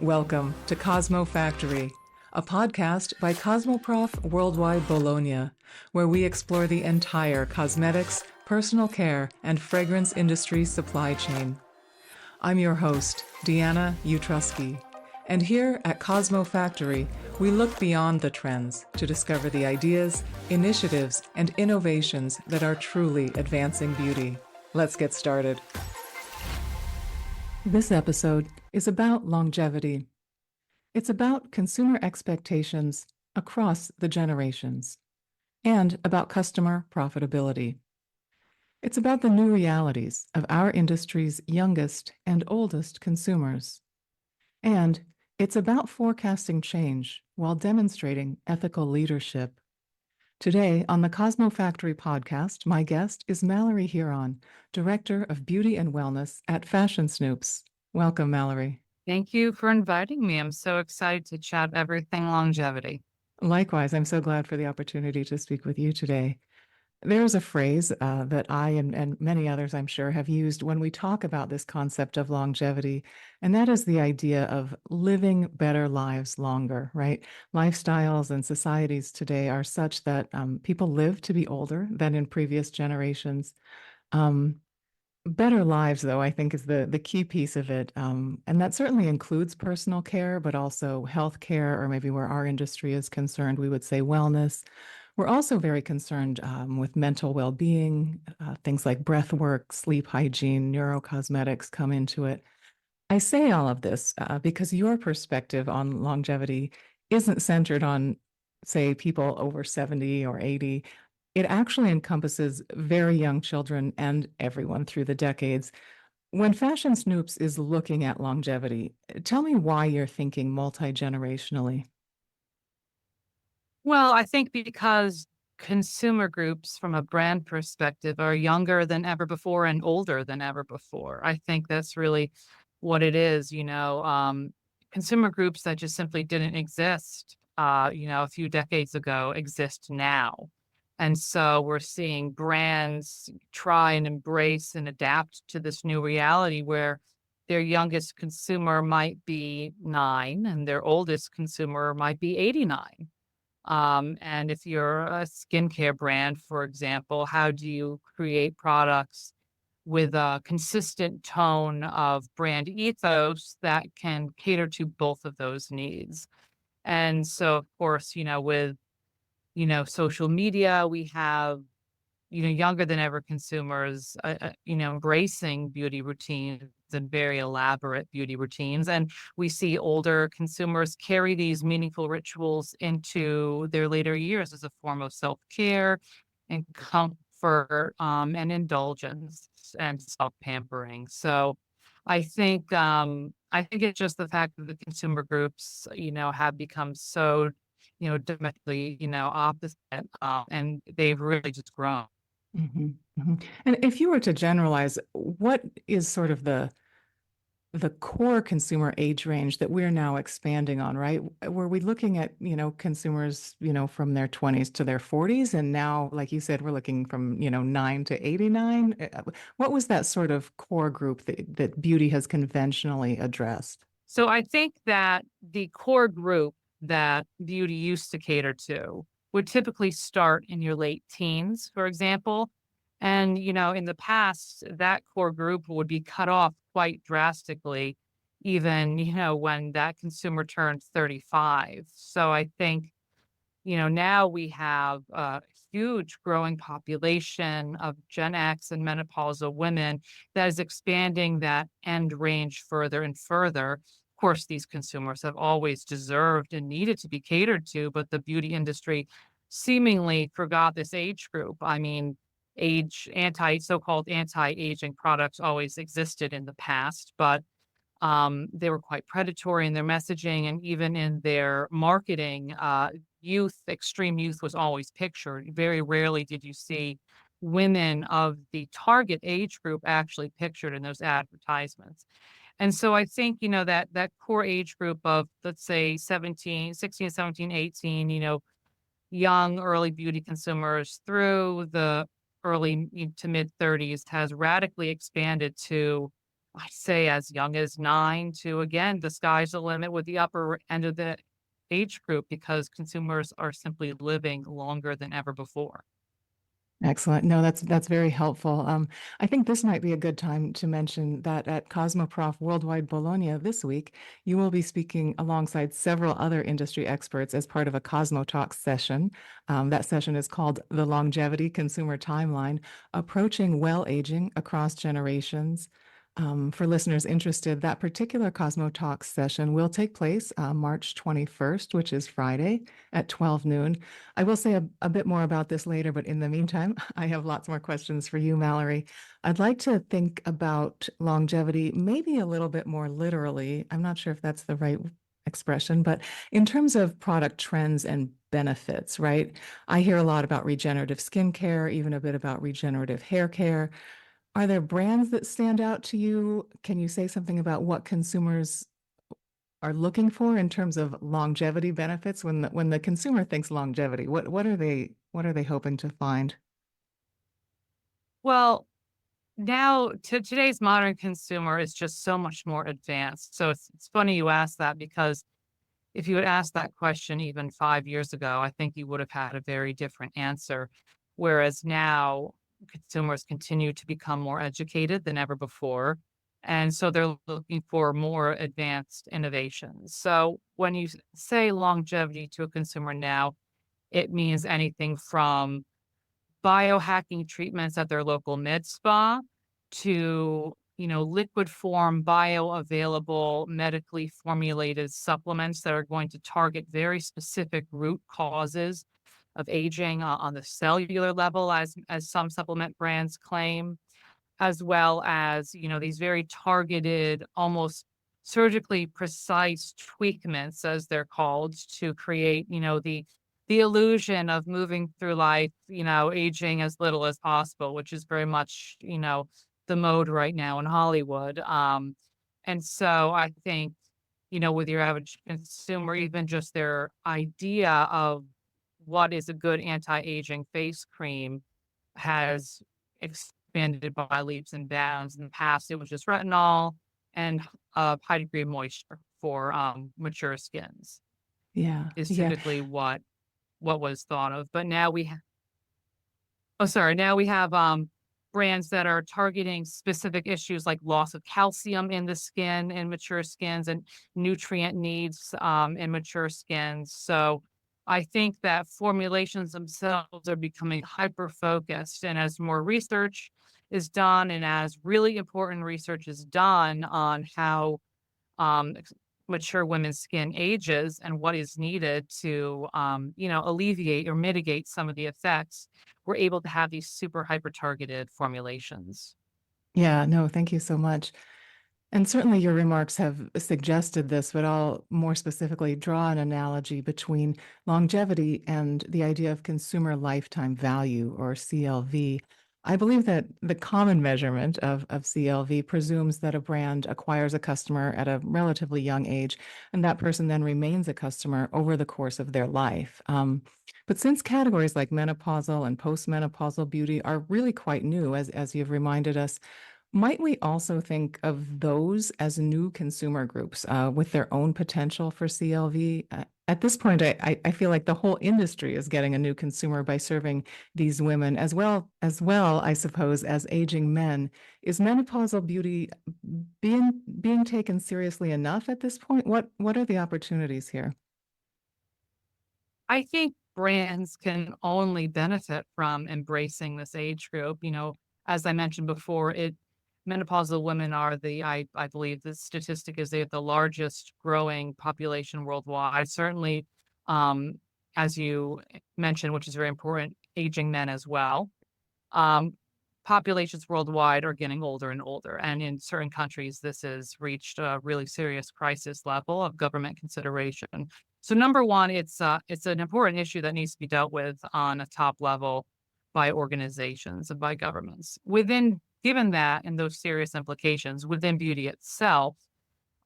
Welcome to CosmoFactory, a podcast by Cosmoprof Worldwide Bologna, where we explore the entire cosmetics, personal care, and fragrance industry supply chain. I'm your host, Deanna Utrusky, and here at CosmoFactory, we look beyond the trends to discover the ideas, initiatives, and innovations that are truly advancing beauty. Let's get started. This episode is about longevity. It's about consumer expectations across the generations and about customer profitability. It's about the new realities of our industry's youngest and oldest consumers. And it's about forecasting change while demonstrating ethical leadership. Today on the CosmoFactory podcast, my guest is Mallory Huron, Director of Beauty and Wellness at Fashion Snoops. Welcome, Mallory. Thank you for inviting me. I'm so excited to chat everything longevity. Likewise, I'm so glad for the opportunity to speak with you today. There's a phrase that I and many others, I'm sure, have used when we talk about this concept of longevity, and that is the idea of living better lives longer, right? Lifestyles and societies today are such that people live to be older than in previous generations. Um, Better lives, though, I think is the key piece of it. And that certainly includes personal care, but also health care, or maybe where our industry is concerned, we would say wellness. We're also very concerned with mental well-being. Things like breath work, sleep hygiene, neurocosmetics come into it. I say all of this because your perspective on longevity isn't centered on, say, people over 70 or 80. It actually encompasses very young children and everyone through the decades. When Fashion Snoops is looking at longevity, tell me why you're thinking multi-generationally. Well, I think because consumer groups from a brand perspective are younger than ever before and older than ever before. I think that's really what it is, consumer groups that just simply didn't exist, a few decades ago exist now. And so we're seeing brands try and embrace and adapt to this new reality where their youngest consumer might be 9 and their oldest consumer might be 89. And if you're a skincare brand, for example, how do you create products with a consistent tone of brand ethos that can cater to both of those needs? And so, of course, with, social media, we have younger than ever consumers, embracing beauty routines and very elaborate beauty routines. And we see older consumers carry these meaningful rituals into their later years as a form of self-care and comfort, and indulgence and self-pampering. So I think it's just the fact that the consumer groups, have become so, dramatically, opposite, and they've really just grown. Mhm, mhm. And if you were to generalize, what is sort of the core consumer age range that we're now expanding on, right? Were we looking at, consumers, from their 20s to their 40s, and now, like you said, we're looking from, 9 to 89? What was that sort of core group that beauty has conventionally addressed? So I think that the core group that beauty used to cater to would typically start in your late teens, for example. And, in the past, that core group would be cut off quite drastically, even, when that consumer turned 35. So I think now we have a huge growing population of Gen X and menopausal women that is expanding that end range further and further. Of course, these consumers have always deserved and needed to be catered to, but the beauty industry seemingly forgot this age group. I mean, so-called anti-aging products always existed in the past, but they were quite predatory in their messaging and even in their marketing. Extreme youth was always pictured. Very rarely did you see women of the target age group actually pictured in those advertisements. And so I think, that core age group of, let's say, 17, 16, 17, 18, young early beauty consumers through the early to mid 30s has radically expanded to I say as young as 9 to, again, the sky's the limit with the upper end of the age group because consumers are simply living longer than ever before. Excellent. No, that's very helpful. I think this might be a good time to mention that at Cosmoprof Worldwide Bologna this week, you will be speaking alongside several other industry experts as part of a Cosmo Talks session. That session is called The Longevity Consumer Timeline, Approaching Well Aging Across Generations. For listeners interested, that particular Cosmo Talks session will take place March 21st, which is Friday at 12 noon. I will say a bit more about this later, but in the meantime, I have lots more questions for you, Mallory. I'd like to think about longevity maybe a little bit more literally. I'm not sure if that's the right expression, but in terms of product trends and benefits, right? I hear a lot about regenerative skincare, even a bit about regenerative hair care. Are there brands that stand out to you? Can you say something about what consumers are looking for in terms of longevity benefits when the consumer thinks longevity? What are they hoping to find? Well, now to today's modern consumer is just so much more advanced. So it's funny you asked that because if you had asked that question even 5 years ago, I think you would have had a very different answer. Whereas now consumers continue to become more educated than ever before. And so they're looking for more advanced innovations. So when you say longevity to a consumer now, it means anything from biohacking treatments at their local med spa to, liquid form bioavailable medically formulated supplements that are going to target very specific root causes of aging on the cellular level as some supplement brands claim, as well as, these very targeted, almost surgically precise tweakments, as they're called, to create, the illusion of moving through life, aging as little as possible, which is very much, the mode right now in Hollywood. And so I think, with your average consumer, even just their idea of what is a good anti-aging face cream has expanded by leaps and bounds. In the past, it was just retinol and high degree of moisture for mature skins Yeah, is yeah, typically what was thought of. But now oh, sorry, now we have brands that are targeting specific issues like loss of calcium in the skin in mature skins and nutrient needs in mature skins. So I think that formulations themselves are becoming hyper focused. And as more research is done, and as really important research is done on how ex mature women's skin ages and what is needed to, alleviate or mitigate some of the effects, we're able to have these super hyper targeted formulations. yeah. No, thank you so much. And certainly your remarks have suggested this, but I'll more specifically draw an analogy between longevity and the idea of consumer lifetime value, or CLV. I believe that the common measurement of CLV presumes that a brand acquires a customer at a relatively young age, and that person then remains a customer over the course of their life. But since categories like menopausal and postmenopausal beauty are really quite new, as you've reminded us, might we also think of those as new consumer groups with their own potential for CLV? At this point, I feel like the whole industry is getting a new consumer by serving these women as well, I suppose, as aging men. Is menopausal beauty being taken seriously enough at this point? What are the opportunities here? I think brands can only benefit from embracing this age group. As I mentioned before, it menopausal women are I believe the statistic is they're the largest growing population worldwide. Certainly, um, as you mentioned, which is very important, aging men as well. Um, Populations worldwide are getting older and older, and in certain countries, this has reached a really serious crisis level of government consideration. So, number one, it's an important issue that needs to be dealt with on a top level by organizations and by governments. Given that and those serious implications within beauty itself,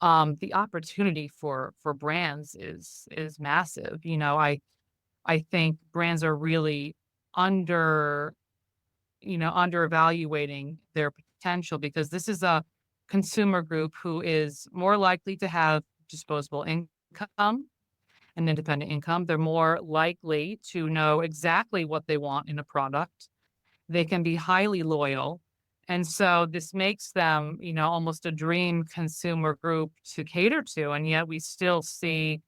the opportunity for brands is massive. I think brands are really under under evaluating their potential because this is consumer group who is more likely to have disposable income and independent income. They're more likely to know exactly what they want in a product. They can be highly loyal. And so this makes them, almost a dream consumer group to cater to. And yet we still see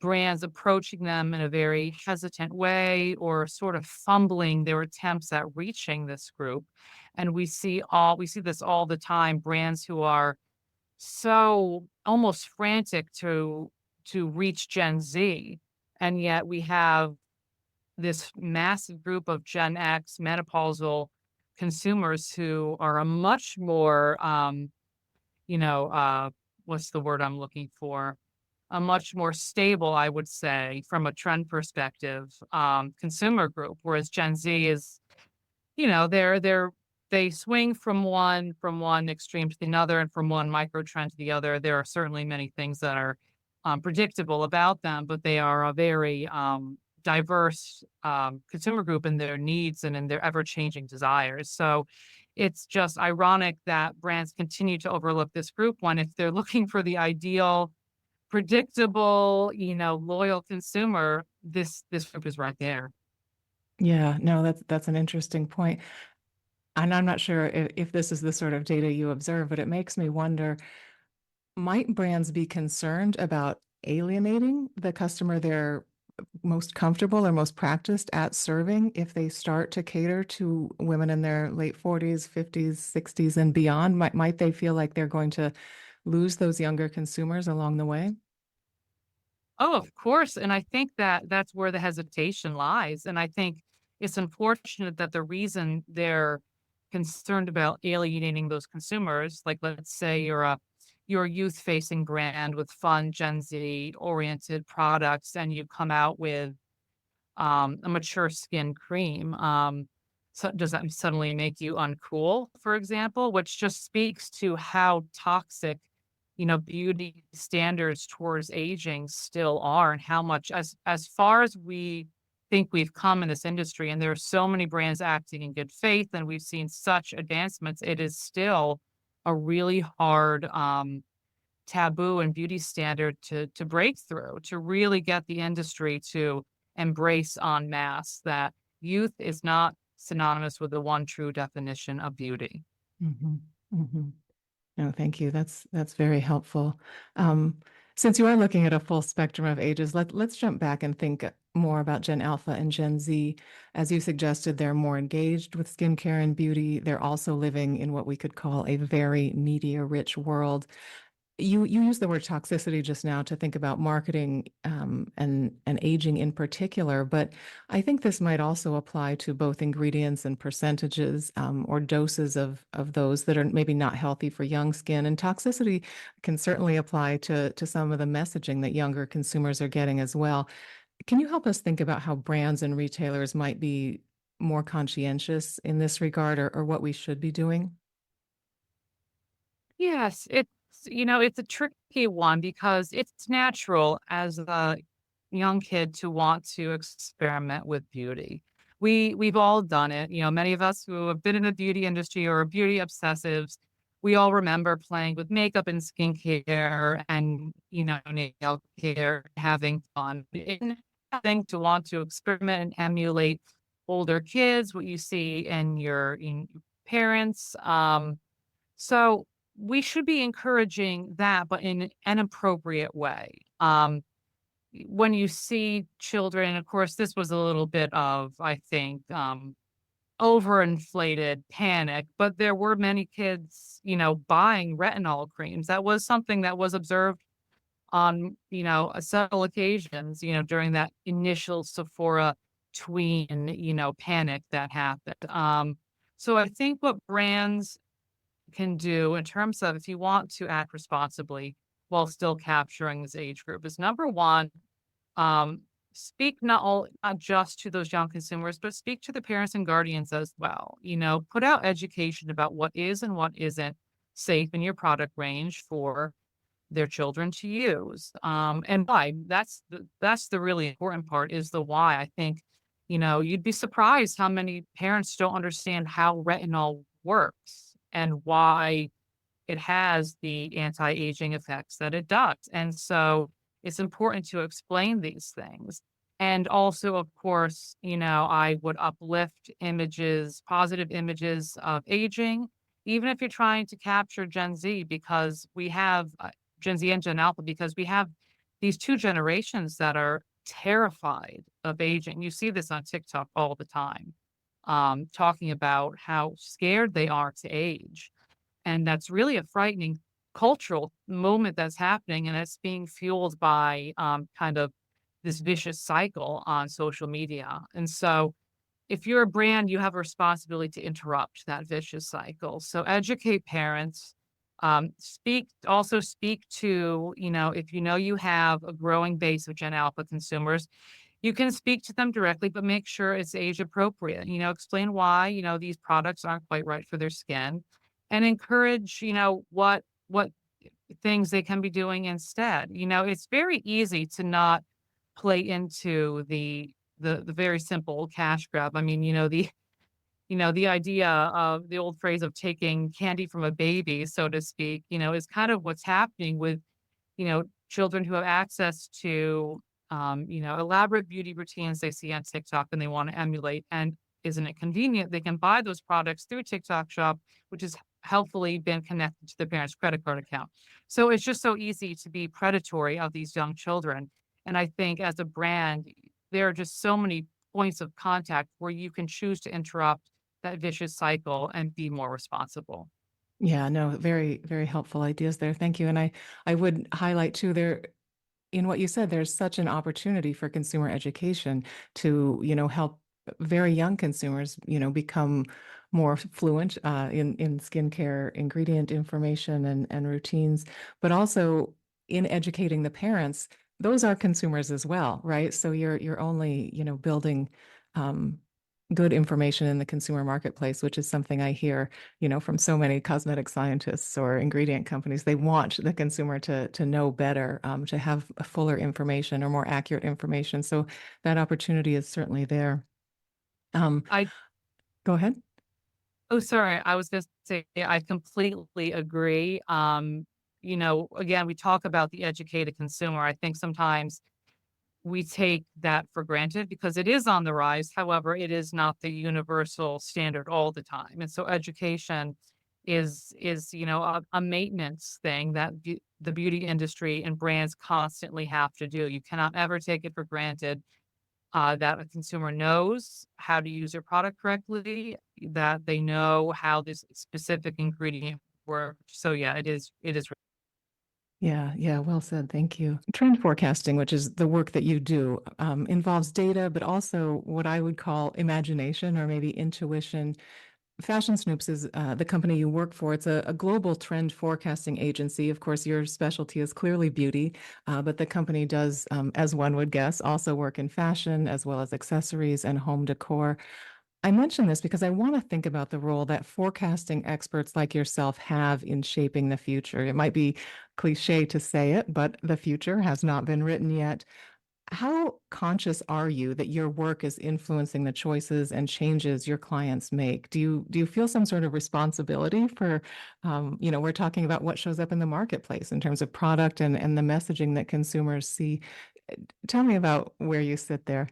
brands approaching them in a very hesitant way or sort of fumbling their attempts at reaching this group. And we see this all the time, brands who are so almost frantic to reach Gen Z. And yet we have this massive group of Gen X menopausal consumers who are a much more, you know, uh, what's the word I'm looking for? A much more stable, I would say, from a trend perspective, consumer group, whereas Gen Z is, they swing from one extreme to another and from one micro trend to the other. There are certainly many things that are predictable about them, but they are a very diverse consumer group in their needs and in their ever changing desires. So it's just ironic that brands continue to overlook this group when if they're looking for the ideal, predictable, loyal consumer, this group is right there. Yeah, no, that's an interesting point. And I'm not sure if this is the sort of data you observe, but it makes me wonder, might brands be concerned about alienating the customer they're most comfortable or most practiced at serving if they start to cater to women in their late 40s, 50s, 60s, and beyond? Might they feel like they're going to lose those younger consumers along the way? Oh, of course, and I think that that's where the hesitation lies, and I think it's unfortunate that the reason they're concerned about alienating those consumers, like, let's say you're a youth-facing brand with fun Gen Z-oriented products, and you come out with a mature skin cream. So does that suddenly make you uncool, for example? Which just speaks to how toxic, beauty standards towards aging still are, and how much, as far as we think we've come in this industry, and there are so many brands acting in good faith, and we've seen such advancements, it is still a really hard taboo and beauty standard to break through, to really get the industry to embrace en masse that youth is not synonymous with the one true definition of beauty. Mhm, mhm. No, thank you. That's very helpful. Um, since you are looking at a full spectrum of ages, let's jump back and think more about Gen Alpha and Gen Z. As you suggested, they're more engaged with skincare and beauty. They're also living in what we could call a very media-rich world. You used the word toxicity just now to think about marketing and aging in particular, but I think this might also apply to both ingredients and percentages or doses of those that are maybe not healthy for young skin. And toxicity can certainly apply to some of the messaging that younger consumers are getting as well. Can you help us think about how brands and retailers might be more conscientious in this regard, or what we should be doing? Yes, it's a tricky one because it's natural as a young kid to want to experiment with beauty. We've all done it. Many of us who have been in the beauty industry or are beauty obsessives, we all remember playing with makeup and skincare and, nail care, having fun. And having to want to experiment and emulate older kids, what you see in your parents. So we should be encouraging that, but in an appropriate way. When you see children, of course, this was a little bit of, I think, overinflated panic, but there were many kids, buying retinol creams. That was something that was observed on, several occasions, during that initial Sephora tween, panic that happened. So I think what brands can do in terms of if you want to act responsibly while still capturing this age group is number one, um, speak not just to those young consumers, but speak to the parents and guardians as well. Put out education about what is and what isn't safe in your product range for their children to use. And why. That's the really important part is the why. I think, you'd be surprised how many parents don't understand how retinol works and why it has the anti-aging effects that it does. And so it's important to explain these things. And also, of course, I would uplift images, positive images of aging, even if you're trying to capture Gen Z, because we have Gen Z and Gen Alpha, because we have these two generations that are terrified of aging. You see this on TikTok all the time, talking about how scared they are to age. And that's really a frightening cultural moment that's happening, and it's being fueled by kind of this vicious cycle on social media. And so, if you're a brand, you have a responsibility to interrupt that vicious cycle. So educate parents. Speak to, if you have a growing base of Gen Alpha consumers, you can speak to them directly, but make sure it's age appropriate. Explain why, these products aren't quite right for their skin, and encourage, what things they can be doing instead. It's very easy to not play into the very simple cash grab. I mean, the idea of the old phrase of taking candy from a baby, so to speak, is kind of what's happening with children who have access to, elaborate beauty routines they see on TikTok and they want to emulate. And isn't it convenient? They can buy those products through TikTok Shop, which has helpfully been connected to their parents' credit card account. So it's just so easy to be predatory of these young children. And I think as a brand, there are just so many points of contact where you can choose to interrupt that vicious cycle and be more responsible. Yeah, no, very, very helpful ideas there. Thank you. And I would highlight too there in what you said, there's such an opportunity for consumer education to, help very young consumers, become more fluent in skincare ingredient information and routines, but also in educating the parents. Those are consumers as well, right? So you're only, building good information in the consumer marketplace, which is something I hear, from so many cosmetic scientists or ingredient companies. They want the consumer to know better, to have fuller information or more accurate information. So that opportunity is certainly there. Um, I Go ahead. Oh, sorry. I was just saying, I completely agree. Again, we talk about the educated consumer. I think sometimes we take that for granted because it is on the rise. However, it is not the universal standard all the time. And so education is a maintenance thing that the beauty industry and brands constantly have to do. You cannot ever take it for granted that a consumer knows how to use your product correctly, that they know how this specific ingredient works. So yeah, it is. Yeah, yeah, well said. Thank you. Trend forecasting, which is the work that you do, involves data, but also what I would call imagination or maybe intuition. Fashion Snoops is the company you work for. It's a global trend forecasting agency. Of course, your specialty is clearly beauty, but the company does, as one would guess, also work in fashion as well as accessories and home decor. I mention this because I want to think about the role that forecasting experts like yourself have in shaping the future. It might be cliche to say it, but the future has not been written yet. How conscious are you that your work is influencing the choices and changes your clients make? Do you feel some sort of responsibility for, we're talking about what shows up in the marketplace in terms of product and the messaging that consumers see. Tell me about where you sit there.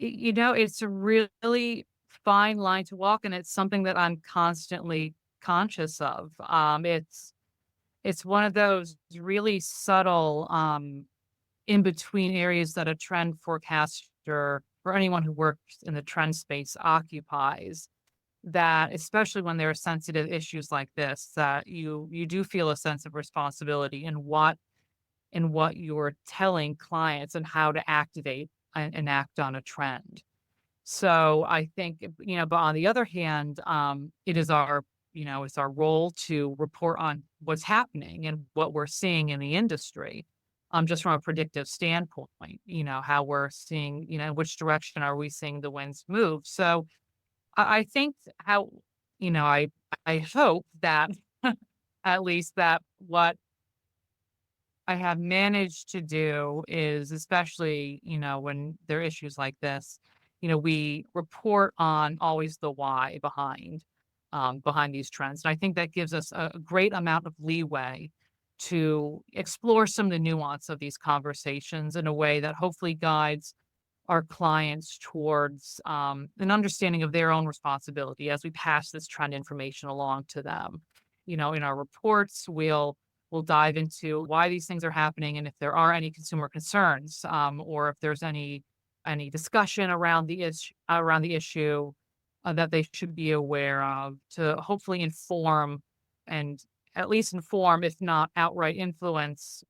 It's a really fine line to walk, and it's something that I'm constantly conscious of. It's one of those really subtle in between areas that a trend forecaster or anyone who works in the trend space occupies, that especially when there are sensitive issues like this, that you do feel a sense of responsibility in what you're telling clients and how to activate and act on a trend. So I think, but on the other hand, it's our role to report on what's happening and what we're seeing in the industry, just from a predictive standpoint, how we're seeing, which direction are we seeing the winds move. So I think I hope that at least that what I have managed to do is, especially, when there are issues like this, we report on always the why behind. behind these trends. And I think that gives us a great amount of leeway to explore some of the nuance of these conversations in a way that hopefully guides our clients towards an understanding of their own responsibility as we pass this trend information along to them. In our reports, we'll dive into why these things are happening and if there are any consumer concerns, or if there's any discussion around the issue that they should be aware of to hopefully inform and at least inform, if not outright influence,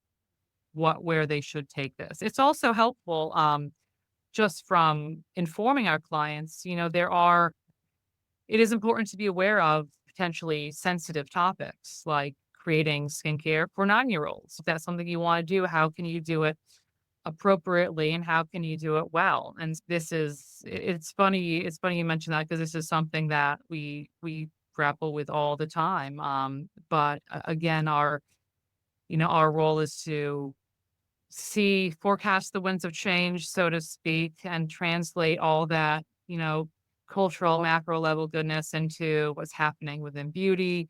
where they should take this. It's also helpful. Just from informing our clients, it is important to be aware of potentially sensitive topics like creating skincare for 9-year-olds. If that's something you want to do, how can you do it appropriately and how can you do it well? And it's funny you mentioned that because this is something that we grapple with all the time. But again, our role is to forecast the winds of change, so to speak, and translate all that, cultural macro level goodness into what's happening within beauty.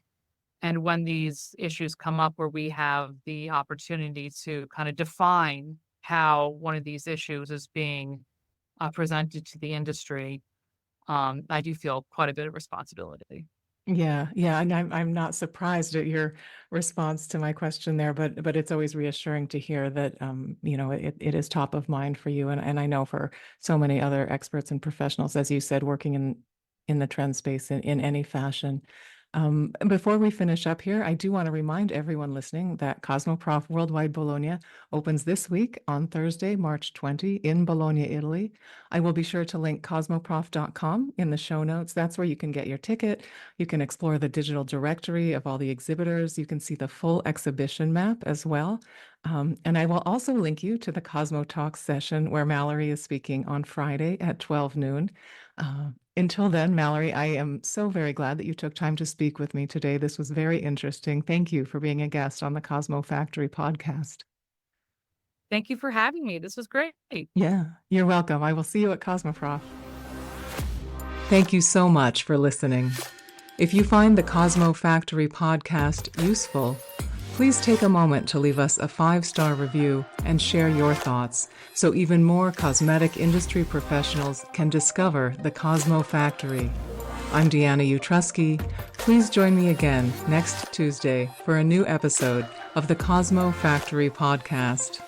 And when these issues come up where we have the opportunity to kind of define how one of these issues is being presented to the industry, I do feel quite a bit of responsibility. Yeah, yeah, and I'm not surprised at your response to my question there, but it's always reassuring to hear that it is top of mind for you, and I know for so many other experts and professionals, as you said, working in the trend space in any fashion. Before we finish up here, I do want to remind everyone listening that Cosmoprof Worldwide Bologna opens this week on Thursday, March 20 in Bologna, Italy. I will be sure to link cosmoprof.com in the show notes. That's where you can get your ticket. You can explore the digital directory of all the exhibitors. You can see the full exhibition map as well. And I will also link you to the Cosmo Talks session where Mallory is speaking on Friday at 12 noon. Until then, Mallory, I am so very glad that you took time to speak with me today. This was very interesting. Thank you for being a guest on the Cosmo Factory podcast. Thank you for having me. This was great. Yeah, you're welcome. I will see you at CosmoProf. Thank you so much for listening. If you find the Cosmo Factory podcast useful, please take a moment to leave us a 5-star review and share your thoughts so even more cosmetic industry professionals can discover the Cosmo Factory. I'm Deanna Utrusky. Please join me again next Tuesday for a new episode of the Cosmo Factory podcast.